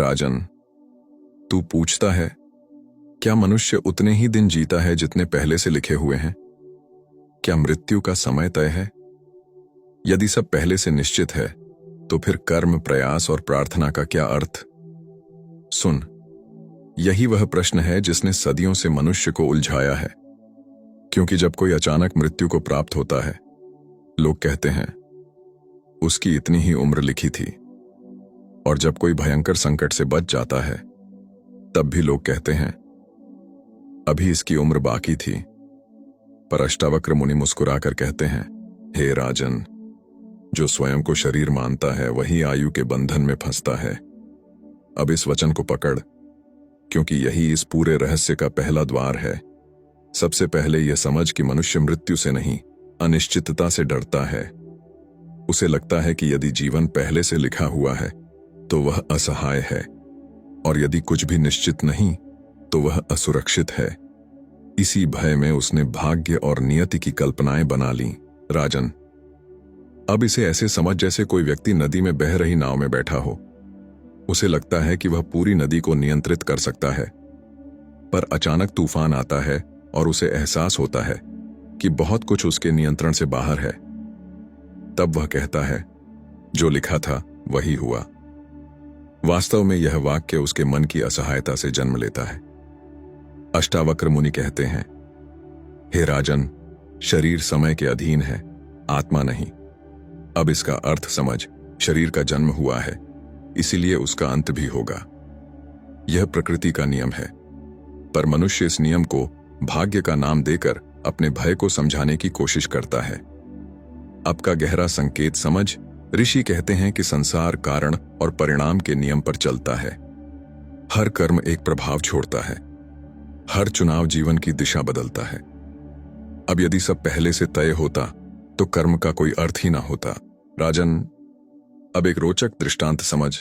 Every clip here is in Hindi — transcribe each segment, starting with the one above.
राजन, तू पूछता है, क्या मनुष्य उतने ही दिन जीता है जितने पहले से लिखे हुए हैं? क्या मृत्यु का समय तय है? यदि सब पहले से निश्चित है, तो फिर कर्म, प्रयास और प्रार्थना का क्या अर्थ? सुन, यही वह प्रश्न है जिसने सदियों से मनुष्य को उलझाया है। क्योंकि जब कोई अचानक मृत्यु को प्राप्त होता है, लोग कहते हैं, उसकी इतनी ही उम्र लिखी थी। और जब कोई भयंकर संकट से बच जाता है, तब भी लोग कहते हैं, अभी इसकी उम्र बाकी थी। पर अष्टावक्र मुनि मुस्कुराकर कहते हैं, हे राजन, जो स्वयं को शरीर मानता है वही आयु के बंधन में फंसता है। अब इस वचन को पकड़, क्योंकि यही इस पूरे रहस्य का पहला द्वार है। सबसे पहले यह समझ कि मनुष्य मृत्यु से नहीं, अनिश्चितता से डरता है। उसे लगता है कि यदि जीवन पहले से लिखा हुआ है तो वह असहाय है, और यदि कुछ भी निश्चित नहीं तो वह असुरक्षित है। इसी भय में उसने भाग्य और नियति की कल्पनाएं बना लीं। राजन, अब इसे ऐसे समझ जैसे कोई व्यक्ति नदी में बह रही नाव में बैठा हो। उसे लगता है कि वह पूरी नदी को नियंत्रित कर सकता है, पर अचानक तूफान आता है और उसे एहसास होता है कि बहुत कुछ उसके नियंत्रण से बाहर है। तब वह कहता है, जो लिखा था वही हुआ। वास्तव में यह वाक्य उसके मन की असहायता से जन्म लेता है। अष्टावक्र मुनि कहते हैं, हे राजन, शरीर समय के अधीन है, आत्मा नहीं। अब इसका अर्थ समझ, शरीर का जन्म हुआ है, इसीलिए उसका अंत भी होगा। यह प्रकृति का नियम है, पर मनुष्य इस नियम को भाग्य का नाम देकर अपने भय को समझाने की कोशिश करता है। अब का गहरा संकेत समझ। ऋषि कहते हैं कि संसार कारण और परिणाम के नियम पर चलता है। हर कर्म एक प्रभाव छोड़ता है, हर चुनाव जीवन की दिशा बदलता है। अब यदि सब पहले से तय होता तो कर्म का कोई अर्थ ही ना होता। राजन, अब एक रोचक दृष्टांत समझ।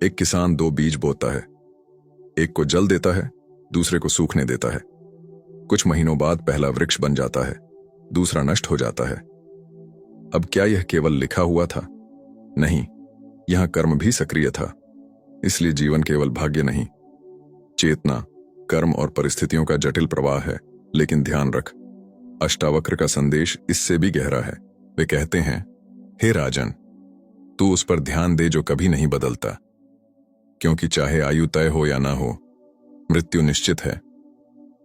एक किसान दो बीज बोता है, एक को जल देता है, दूसरे को सूखने देता है। कुछ महीनों बाद पहला वृक्ष बन जाता है, दूसरा नष्ट हो जाता है। अब क्या यह केवल लिखा हुआ था? नहीं, यहां कर्म भी सक्रिय था। इसलिए जीवन केवल भाग्य नहीं, चेतना, कर्म और परिस्थितियों का जटिल प्रवाह है। लेकिन ध्यान रख, अष्टावक्र का संदेश इससे भी गहरा है। वे कहते हैं, हे राजन, तू उस पर ध्यान दे जो कभी नहीं बदलता। क्योंकि चाहे आयु तय हो या ना हो, मृत्यु निश्चित है।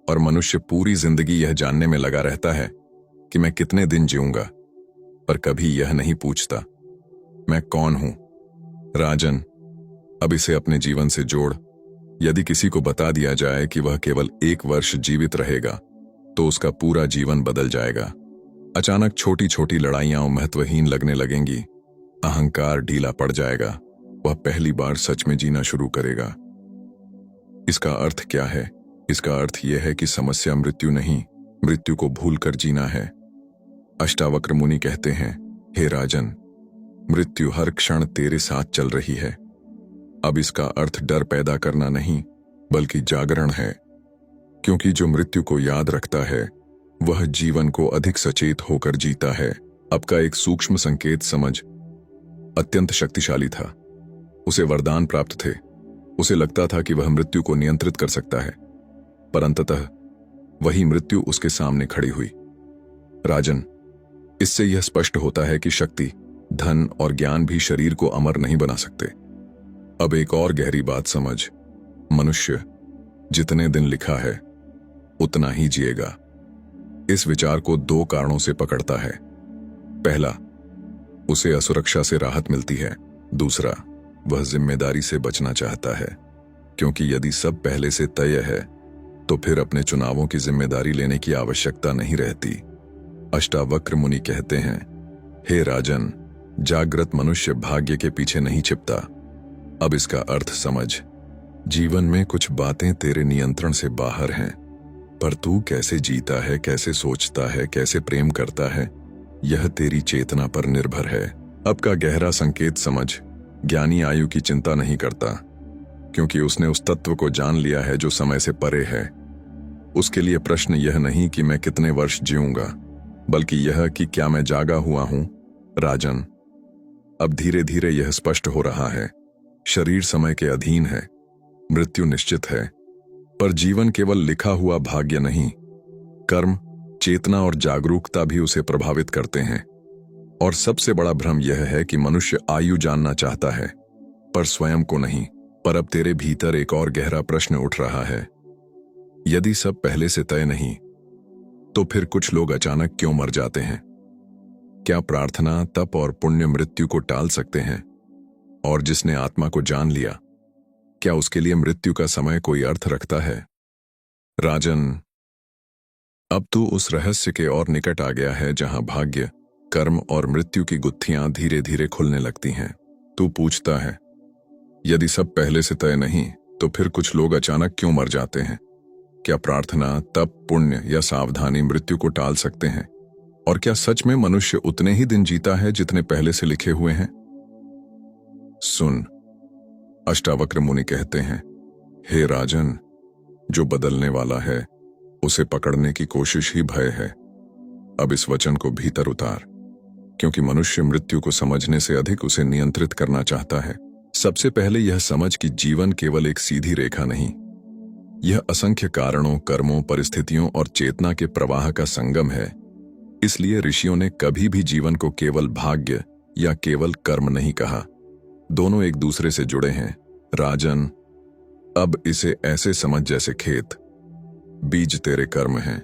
और मनुष्य पूरी जिंदगी यह जानने में लगा रहता है कि मैं कितने दिन जीऊंगा, पर कभी यह नहीं पूछता, मैं कौन हूं? राजन, अब इसे अपने जीवन से जोड़। यदि किसी को बता दिया जाए कि वह केवल 1 वर्ष जीवित रहेगा, तो उसका पूरा जीवन बदल जाएगा। अचानक छोटी छोटी लड़ाइयां महत्वहीन लगने लगेंगी, अहंकार ढीला पड़ जाएगा, वह पहली बार सच में जीना शुरू करेगा। इसका अर्थ क्या है? इसका अर्थ यह है कि समस्या मृत्यु नहीं, मृत्यु को भूलकर जीना है। अष्टावक्र मुनि कहते हैं, हे राजन, मृत्यु हर क्षण तेरे साथ चल रही है। अब इसका अर्थ डर पैदा करना नहीं, बल्कि जागरण है। क्योंकि जो मृत्यु को याद रखता है, वह जीवन को अधिक सचेत होकर जीता है। अब का एक सूक्ष्म संकेत समझ। अत्यंत शक्तिशाली था, उसे वरदान प्राप्त थे, उसे लगता था कि वह मृत्यु को नियंत्रित कर सकता है, पर अंततः वही मृत्यु उसके सामने खड़ी हुई। राजन, इससे यह स्पष्ट होता है कि शक्ति, धन और ज्ञान भी शरीर को अमर नहीं बना सकते। अब एक और गहरी बात समझ। मनुष्य जितने दिन लिखा है उतना ही जिएगा। इस विचार को 2 कारणों से पकड़ता है। पहला, उसे असुरक्षा से राहत मिलती है। दूसरा, वह जिम्मेदारी से बचना चाहता है। क्योंकि यदि सब पहले से तय है, तो फिर अपने चुनावों की जिम्मेदारी लेने की आवश्यकता नहीं रहती। अष्टावक्र मुनि कहते हैं, हे राजन, जागृत मनुष्य भाग्य के पीछे नहीं छिपता। अब इसका अर्थ समझ। जीवन में कुछ बातें तेरे नियंत्रण से बाहर हैं, पर तू कैसे जीता है, कैसे सोचता है, कैसे प्रेम करता है, यह तेरी चेतना पर निर्भर है। अब का गहरा संकेत समझ। ज्ञानी आयु की चिंता नहीं करता, क्योंकि उसने उस तत्व को जान लिया है जो समय से परे है। उसके लिए प्रश्न यह नहीं कि मैं कितने वर्ष जीऊंगा, बल्कि यह कि क्या मैं जागा हुआ हूं। राजन, अब धीरे धीरे यह स्पष्ट हो रहा है, शरीर समय के अधीन है, मृत्यु निश्चित है, पर जीवन केवल लिखा हुआ भाग्य नहीं, कर्म, चेतना और जागरूकता भी उसे प्रभावित करते हैं। और सबसे बड़ा भ्रम यह है कि मनुष्य आयु जानना चाहता है, पर स्वयं को नहीं। पर अब तेरे भीतर एक और गहरा प्रश्न उठ रहा है, यदि सब पहले से तय नहीं, तो फिर कुछ लोग अचानक क्यों मर जाते हैं? क्या प्रार्थना, तप और पुण्य मृत्यु को टाल सकते हैं? और जिसने आत्मा को जान लिया, क्या उसके लिए मृत्यु का समय कोई अर्थ रखता है? राजन, अब तू उस रहस्य के और निकट आ गया है जहां भाग्य, कर्म और मृत्यु की गुत्थियां धीरे धीरे खुलने लगती हैं। तू पूछता है, यदि सब पहले से तय नहीं, तो फिर कुछ लोग अचानक क्यों मर जाते हैं? क्या प्रार्थना, तप, पुण्य या सावधानी मृत्यु को टाल सकते हैं? और क्या सच में मनुष्य उतने ही दिन जीता है जितने पहले से लिखे हुए हैं? सुन, अष्टावक्र मुनि कहते हैं, हे राजन, जो बदलने वाला है उसे पकड़ने की कोशिश ही भय है। अब इस वचन को भीतर उतार, क्योंकि मनुष्य मृत्यु को समझने से अधिक उसे नियंत्रित करना चाहता है। सबसे पहले यह समझ कि जीवन केवल एक सीधी रेखा नहीं, यह असंख्य कारणों, कर्मों, परिस्थितियों और चेतना के प्रवाह का संगम है। इसलिए ऋषियों ने कभी भी जीवन को केवल भाग्य या केवल कर्म नहीं कहा, दोनों एक दूसरे से जुड़े हैं। राजन, अब इसे ऐसे समझ जैसे खेत, बीज तेरे कर्म हैं,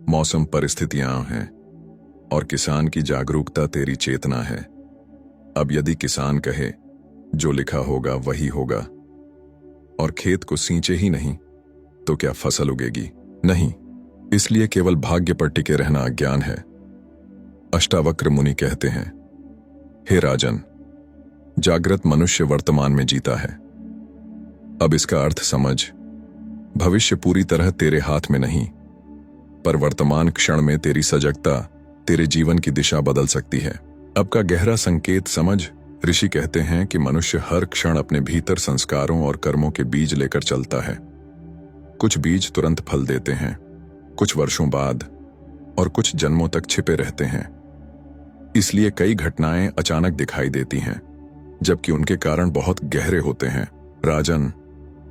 मौसम परिस्थितियां हैं, और किसान की जागरूकता तेरी चेतना है। अब यदि किसान कहे जो लिखा होगा वही होगा, और खेत को सींचे ही नहीं, तो क्या फसल उगेगी? नहीं। इसलिए केवल भाग्य पर टिके रहना अज्ञान है। अष्टावक्र मुनि कहते हैं, हे राजन, जागृत मनुष्य वर्तमान में जीता है। अब इसका अर्थ समझ, भविष्य पूरी तरह तेरे हाथ में नहीं, पर वर्तमान क्षण में तेरी सजगता तेरे जीवन की दिशा बदल सकती है। अब का गहरा संकेत समझ। ऋषि कहते हैं कि मनुष्य हर क्षण अपने भीतर संस्कारों और कर्मों के बीज लेकर चलता है। कुछ बीज तुरंत फल देते हैं, कुछ वर्षों बाद, और कुछ जन्मों तक छिपे रहते हैं। इसलिए कई घटनाएं अचानक दिखाई देती हैं, जबकि उनके कारण बहुत गहरे होते हैं। राजन,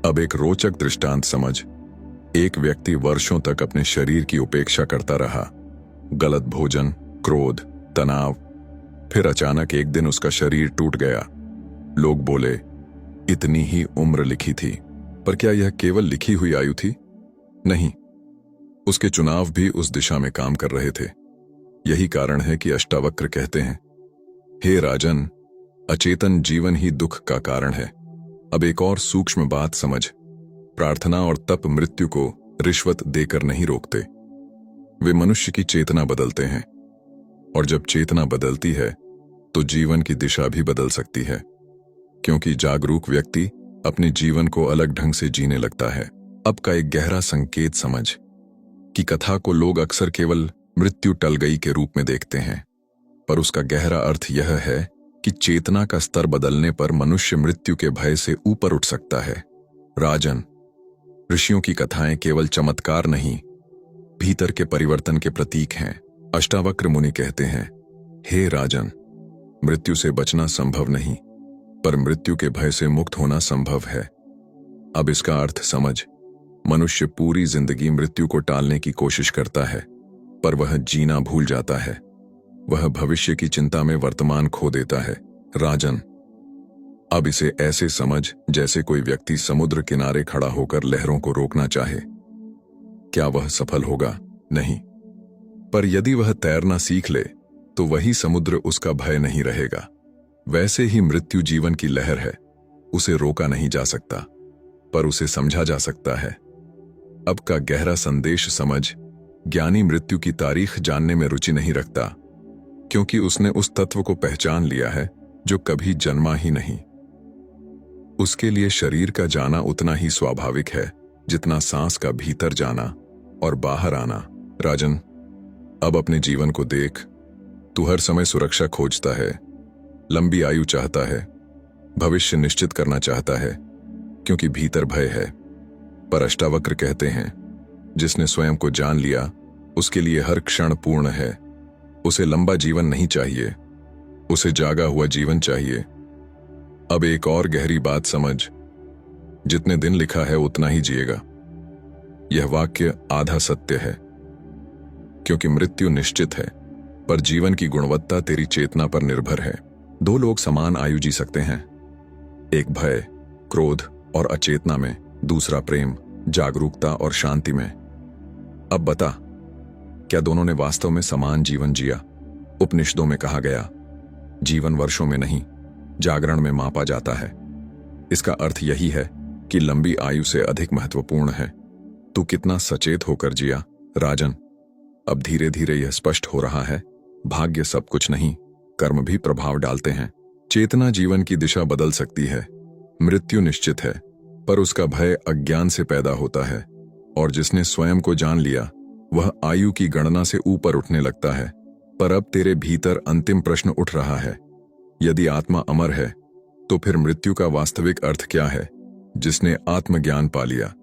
अब एक रोचक दृष्टांत समझ। एक व्यक्ति वर्षों तक अपने शरीर की उपेक्षा करता रहा, गलत भोजन, क्रोध, तनाव। फिर अचानक एक दिन उसका शरीर टूट गया। लोग बोले, इतनी ही उम्र लिखी थी। पर क्या यह केवल लिखी हुई आयु थी? नहीं, उसके चुनाव भी उस दिशा में काम कर रहे थे। यही कारण है कि अष्टावक्र कहते हैं, हे राजन, अचेतन जीवन ही दुख का कारण है। अब एक और सूक्ष्म बात समझ, प्रार्थना और तप मृत्यु को रिश्वत देकर नहीं रोकते, वे मनुष्य की चेतना बदलते हैं। और जब चेतना बदलती है तो जीवन की दिशा भी बदल सकती है, क्योंकि जागरूक व्यक्ति अपने जीवन को अलग ढंग से जीने लगता है। अब का एक गहरा संकेत समझ कि कथा को लोग अक्सर केवल मृत्यु टल गई के रूप में देखते हैं, पर उसका गहरा अर्थ यह है कि चेतना का स्तर बदलने पर मनुष्य मृत्यु के भय से ऊपर उठ सकता है। राजन, ऋषियों की कथाएं केवल चमत्कार नहीं, भीतर के परिवर्तन के प्रतीक हैं। अष्टावक्र मुनि कहते हैं, हे राजन, मृत्यु से बचना संभव नहीं, पर मृत्यु के भय से मुक्त होना संभव है। अब इसका अर्थ समझ। मनुष्य पूरी जिंदगी मृत्यु को टालने की कोशिश करता है, पर वह जीना भूल जाता है। वह भविष्य की चिंता में वर्तमान खो देता है। राजन, अब इसे ऐसे समझ जैसे कोई व्यक्ति समुद्र किनारे खड़ा होकर लहरों को रोकना चाहे। क्या वह सफल होगा? नहीं। पर यदि वह तैरना सीख ले तो वही समुद्र उसका भय नहीं रहेगा। वैसे ही मृत्यु जीवन की लहर है, उसे रोका नहीं जा सकता, पर उसे समझा जा सकता है। अब का गहरा संदेश समझ। ज्ञानी मृत्यु की तारीख जानने में रुचि नहीं रखता, क्योंकि उसने उस तत्व को पहचान लिया है जो कभी जन्मा ही नहीं। उसके लिए शरीर का जाना उतना ही स्वाभाविक है जितना सांस का भीतर जाना और बाहर आना। राजन, अब अपने जीवन को देख। तू हर समय सुरक्षा खोजता है, लंबी आयु चाहता है, भविष्य निश्चित करना चाहता है, क्योंकि भीतर भय है। पर अष्टावक्र कहते हैं, जिसने स्वयं को जान लिया उसके लिए हर क्षण पूर्ण है। उसे लंबा जीवन नहीं चाहिए, उसे जागा हुआ जीवन चाहिए। अब एक और गहरी बात समझ, जितने दिन लिखा है उतना ही जिएगा। यह वाक्य आधा सत्य है, क्योंकि मृत्यु निश्चित है, पर जीवन की गुणवत्ता तेरी चेतना पर निर्भर है। दो लोग समान आयु जी सकते हैं, एक भय, क्रोध और अचेतना में, दूसरा प्रेम, जागरूकता और शांति में। अब बता, क्या दोनों ने वास्तव में समान जीवन जिया? उपनिषदों में कहा गया, जीवन वर्षों में नहीं, जागरण में मापा जाता है। इसका अर्थ यही है कि लंबी आयु से अधिक महत्वपूर्ण है तू कितना सचेत होकर जिया। राजन, अब धीरे धीरे यह स्पष्ट हो रहा है, भाग्य सब कुछ नहीं, कर्म भी प्रभाव डालते हैं। चेतना जीवन की दिशा बदल सकती है। मृत्यु निश्चित है, पर उसका भय अज्ञान से पैदा होता है, और जिसने स्वयं को जान लिया वह आयु की गणना से ऊपर उठने लगता है। पर अब तेरे भीतर अंतिम प्रश्न उठ रहा है, यदि आत्मा अमर है तो फिर मृत्यु का वास्तविक अर्थ क्या है? जिसने आत्मज्ञान पा लिया,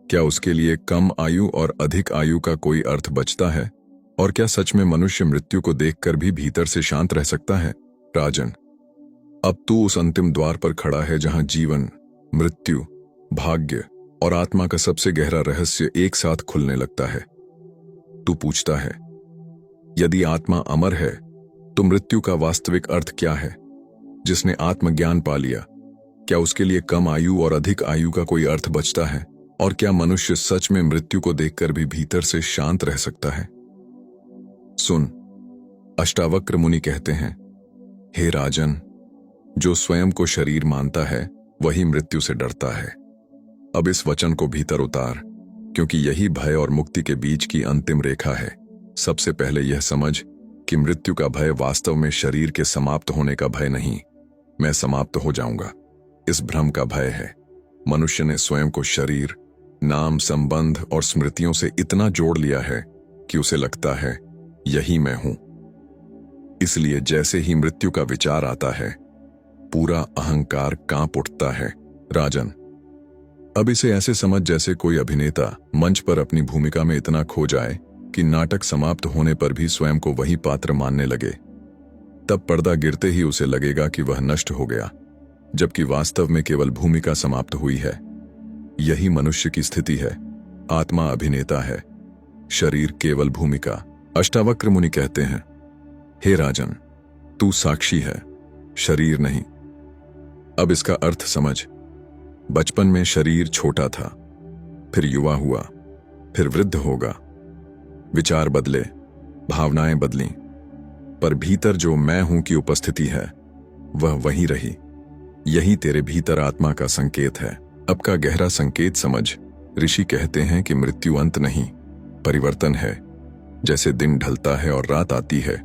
क्या उसके लिए कम आयु और अधिक आयु का कोई अर्थ बचता है? और क्या सच में मनुष्य मृत्यु को देखकर भी भीतर से शांत रह सकता है? राजन, अब तू उस अंतिम द्वार पर खड़ा है जहां जीवन, मृत्यु, भाग्य और आत्मा का सबसे गहरा रहस्य एक साथ खुलने लगता है। तू पूछता है, यदि आत्मा अमर है तो मृत्यु का वास्तविक अर्थ क्या है? जिसने आत्मज्ञान पा लिया, क्या उसके लिए कम आयु और अधिक आयु का कोई अर्थ बचता है? और क्या मनुष्य सच में मृत्यु को देखकर भी भीतर से शांत रह सकता है? सुन, अष्टावक्र मुनि कहते हैं, हे राजन, जो स्वयं को शरीर मानता है वही मृत्यु से डरता है। अब इस वचन को भीतर उतार, क्योंकि यही भय और मुक्ति के बीच की अंतिम रेखा है। सबसे पहले यह समझ कि मृत्यु का भय वास्तव में शरीर के समाप्त होने का भय नहीं, मैं समाप्त हो जाऊंगा, इस भ्रम का भय है। मनुष्य ने स्वयं को शरीर, नाम, संबंध और स्मृतियों से इतना जोड़ लिया है कि उसे लगता है यही मैं हूं। इसलिए जैसे ही मृत्यु का विचार आता है, पूरा अहंकार कांप उठता है। राजन, अब इसे ऐसे समझ जैसे कोई अभिनेता मंच पर अपनी भूमिका में इतना खो जाए कि नाटक समाप्त होने पर भी स्वयं को वही पात्र मानने लगे। तब पर्दा गिरते ही उसे लगेगा कि वह नष्ट हो गया, जबकि वास्तव में केवल भूमिका समाप्त हुई है। यही मनुष्य की स्थिति है। आत्मा अभिनेता है, शरीर केवल भूमिका। अष्टावक्र मुनि कहते हैं, हे राजन, तू साक्षी है, शरीर नहीं। अब इसका अर्थ समझ। बचपन में शरीर छोटा था, फिर युवा हुआ, फिर वृद्ध होगा। विचार बदले, भावनाएं बदलीं, पर भीतर जो मैं हूं की उपस्थिति है वह वहीं रही। यही तेरे भीतर आत्मा का संकेत है। अब का गहरा संकेत समझ। ऋषि कहते हैं कि मृत्यु अंत नहीं, परिवर्तन है। जैसे दिन ढलता है और रात आती है,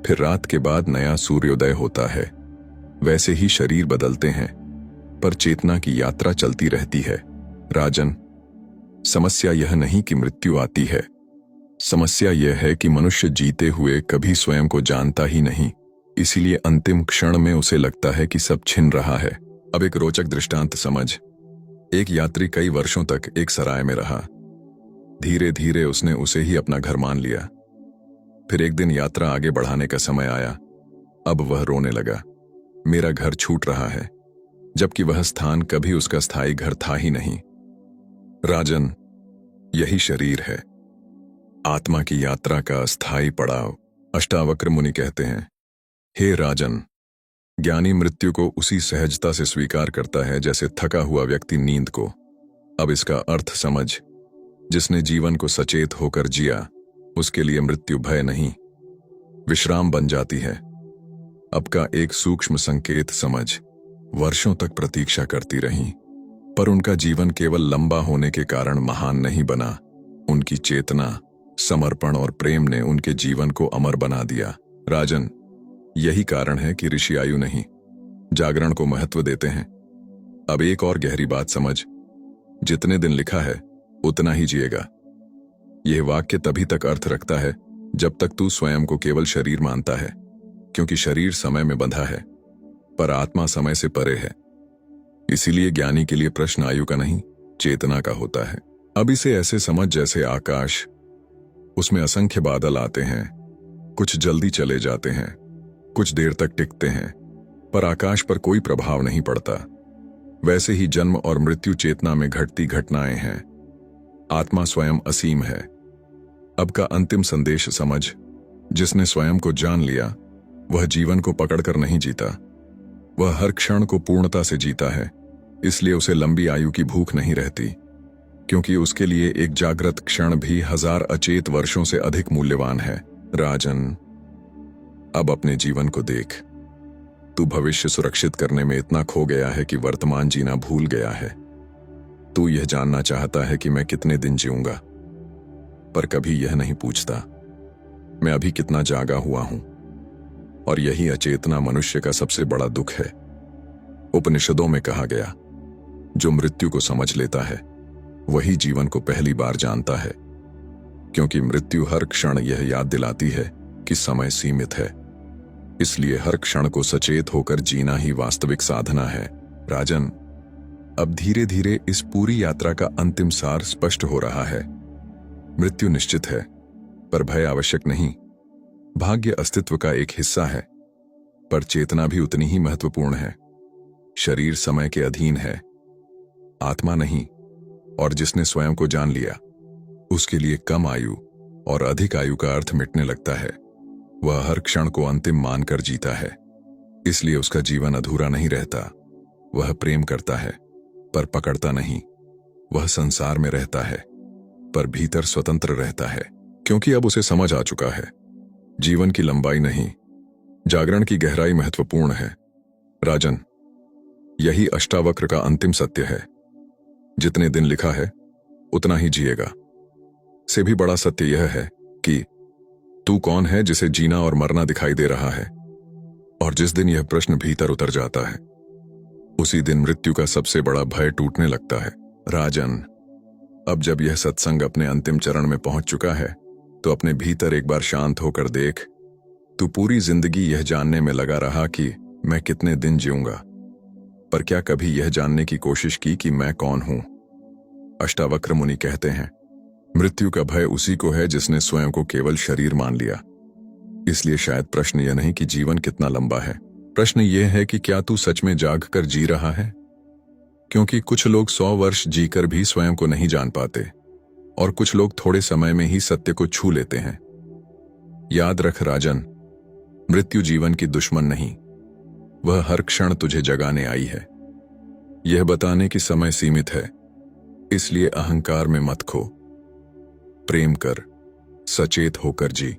फिर रात के बाद नया सूर्योदय होता है, वैसे ही शरीर बदलते हैं, पर चेतना की यात्रा चलती रहती है। राजन, समस्या यह नहीं कि मृत्यु आती है, समस्या यह है कि मनुष्य जीते हुए कभी स्वयं को जानता ही नहीं। इसीलिए अंतिम क्षण में उसे लगता है कि सब छिन रहा है। अब एक रोचक दृष्टांत समझ। एक यात्री कई वर्षों तक एक सराय में रहा। धीरे धीरे उसने उसे ही अपना घर मान लिया। फिर एक दिन यात्रा आगे बढ़ाने का समय आया। अब वह रोने लगा, मेरा घर छूट रहा है, जबकि वह स्थान कभी उसका स्थायी घर था ही नहीं। राजन, यही शरीर है, आत्मा की यात्रा का अस्थायी पड़ाव। अष्टावक्र मुनि कहते हैं, हे राजन, ज्ञानी मृत्यु को उसी सहजता से स्वीकार करता है जैसे थका हुआ व्यक्ति नींद को। अब इसका अर्थ समझ। जिसने जीवन को सचेत होकर जिया, उसके लिए मृत्यु भय नहीं, विश्राम बन जाती है। अब का एक सूक्ष्म संकेत समझ। वर्षों तक प्रतीक्षा करती रहीं, पर उनका जीवन केवल लंबा होने के कारण महान नहीं बना। उनकी चेतना, समर्पण और प्रेम ने उनके जीवन को अमर बना दिया। राजन, यही कारण है कि ऋषि आयु नहीं, जागरण को महत्व देते हैं। अब एक और गहरी बात समझ। जितने दिन लिखा है उतना ही जिएगा। यह वाक्य तभी तक अर्थ रखता है जब तक तू स्वयं को केवल शरीर मानता है, क्योंकि शरीर समय में बंधा है, पर आत्मा समय से परे है। इसीलिए ज्ञानी के लिए प्रश्न आयु का नहीं, चेतना का होता है। अब इसे ऐसे समझ जैसे आकाश, उसमें असंख्य बादल आते हैं, कुछ जल्दी चले जाते हैं, कुछ देर तक टिकते हैं, पर आकाश पर कोई प्रभाव नहीं पड़ता। वैसे ही जन्म और मृत्यु चेतना में घटती घटनाएं हैं। आत्मा स्वयं असीम है। अब का अंतिम संदेश समझ, जिसने स्वयं को जान लिया वह जीवन को पकड़कर नहीं जीता, वह हर क्षण को पूर्णता से जीता है। इसलिए उसे लंबी आयु की भूख नहीं रहती, क्योंकि उसके लिए एक जागृत क्षण भी 1000 अचेत वर्षों से अधिक मूल्यवान है। राजन, अब अपने जीवन को देख। तू भविष्य सुरक्षित करने में इतना खो गया है कि वर्तमान जीना भूल गया है। तू यह जानना चाहता है कि मैं कितने दिन जीऊंगा, पर कभी यह नहीं पूछता मैं अभी कितना जागा हुआ हूं। और यही अचेतना मनुष्य का सबसे बड़ा दुख है। उपनिषदों में कहा गया, जो मृत्यु को समझ लेता है वही जीवन को पहली बार जानता है, क्योंकि मृत्यु हर क्षण यह याद दिलाती है कि समय सीमित है। इसलिए हर क्षण को सचेत होकर जीना ही वास्तविक साधना है। राजन, अब धीरे धीरे इस पूरी यात्रा का अंतिम सार स्पष्ट हो रहा है। मृत्यु निश्चित है, पर भय आवश्यक नहीं। भाग्य अस्तित्व का एक हिस्सा है, पर चेतना भी उतनी ही महत्वपूर्ण है। शरीर समय के अधीन है, आत्मा नहीं। और जिसने स्वयं को जान लिया उसके लिए कम आयु और अधिक आयु का अर्थ मिटने लगता है। वह हर क्षण को अंतिम मानकर जीता है, इसलिए उसका जीवन अधूरा नहीं रहता। वह प्रेम करता है पर पकड़ता नहीं। वह संसार में रहता है पर भीतर स्वतंत्र रहता है, क्योंकि अब उसे समझ आ चुका है जीवन की लंबाई नहीं, जागरण की गहराई महत्वपूर्ण है। राजन, यही अष्टावक्र का अंतिम सत्य है। जितने दिन लिखा है उतना ही जिएगा। से भी बड़ा सत्य यह है कि तू कौन है जिसे जीना और मरना दिखाई दे रहा है। और जिस दिन यह प्रश्न भीतर उतर जाता है उसी दिन मृत्यु का सबसे बड़ा भय टूटने लगता है। राजन, अब जब यह सत्संग अपने अंतिम चरण में पहुंच चुका है तो अपने भीतर एक बार शांत होकर देख। तू पूरी जिंदगी यह जानने में लगा रहा कि मैं कितने दिन जीऊंगा, पर क्या कभी यह जानने की कोशिश की कि मैं कौन हूं? अष्टावक्र मुनि कहते हैं, मृत्यु का भय उसी को है जिसने स्वयं को केवल शरीर मान लिया। इसलिए शायद प्रश्न यह नहीं कि जीवन कितना लंबा है, प्रश्न यह है कि क्या तू सच में जाग कर जी रहा है? क्योंकि कुछ लोग 100 वर्ष जीकर भी स्वयं को नहीं जान पाते, और कुछ लोग थोड़े समय में ही सत्य को छू लेते हैं। याद रख राजन, मृत्यु जीवन की दुश्मन नहीं, वह हर क्षण तुझे जगाने आई है, यह बताने कि समय सीमित है। इसलिए अहंकार में मत खो, प्रेम कर, सचेत होकर जी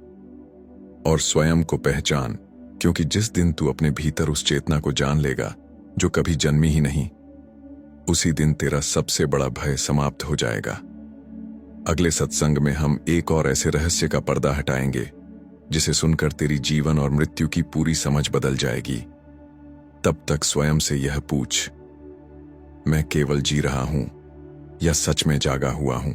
और स्वयं को पहचान, क्योंकि जिस दिन तू अपने भीतर उस चेतना को जान लेगा जो कभी जन्मी ही नहीं, उसी दिन तेरा सबसे बड़ा भय समाप्त हो जाएगा। अगले सत्संग में हम एक और ऐसे रहस्य का पर्दा हटाएंगे जिसे सुनकर तेरी जीवन और मृत्यु की पूरी समझ बदल जाएगी। तब तक स्वयं से यह पूछ, मैं केवल जी रहा हूं या सच में जागा हुआ हूं?